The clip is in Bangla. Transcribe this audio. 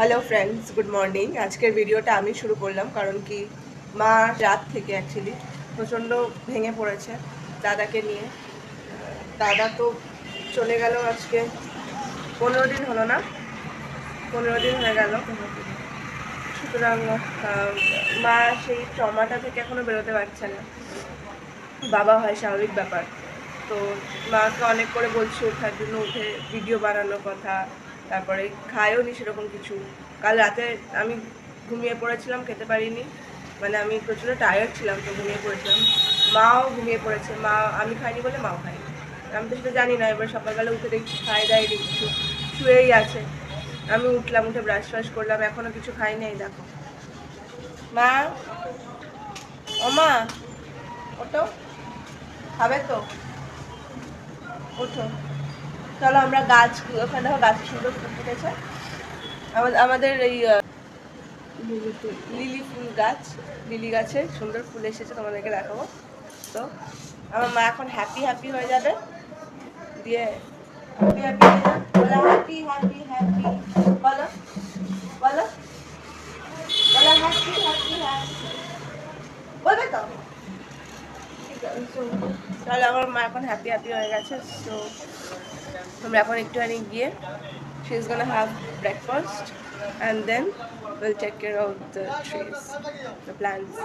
Hello friends, good morning. আজকের ভিডিওটা আমি শুরু করলাম কারণ কি মা রাত থেকে অ্যাকচুয়ালি প্রচণ্ড ভেঙে পড়েছে দাদাকে নিয়ে। দাদা তো চলে গেল আজকে 15 দিন হলো না, 15 দিন হয়ে গেল। সুতরাং মা সেই ট্রমাটা থেকে এখনও বেরোতে পারছে না। বাবা হয় স্বাভাবিক ব্যাপার, তো মাকে অনেক করে বলছি ওঠার জন্য, উঠে ভিডিও বানানোর কথা। তারপরে খায়ও নি সেরকম কিছু। কাল রাতে আমি ঘুমিয়ে পড়েছিলাম, খেতে পারিনি, মানে আমি প্রচণ্ড টায়ার্ড ছিলাম, তো ঘুমিয়ে পড়েছিলাম। মাও ঘুমিয়ে পড়েছে, মা আমি খাইনি বলে মাও খাইনি। আমি তো সেটা জানি না। এবার সকালবেলা উঠে দেখছি খাই দায়নি কিছু, শুয়েই আছে। আমি উঠলাম, উঠে ব্রাশ ফ্রাশ করলাম, এখনও কিছু খাইনি। এই দেখো মা, ও মা ওটো, খাবে তো, ওঠো। চলো আমরা গাছ, ওখানে দেখো গাছে সুন্দর ফুল ফুটেছে। আমাদের এই লিলি ফুল গাছ, লিলি গাছে সুন্দর ফুল এসেছে, তোমাদেরকে দেখাবো। তো আমার মা এখন হ্যাপি হ্যাপি হয়ে যাবে, দিয়ে হ্যাপি হ্যাপি হয়ে যাবে, বলো হ্যাপি হ্যাপি হ্যাপি, বলো বলো বলো হ্যাপি হ্যাপি হ্যাপি, বলবে তো? তাহলে আমার মা এখন হ্যাপি হ্যাপি হয়ে গেছে। তো আমরা এখন একটুখানি গিয়ে she is gonna have breakfast and then we'll take care of the trees, the plants.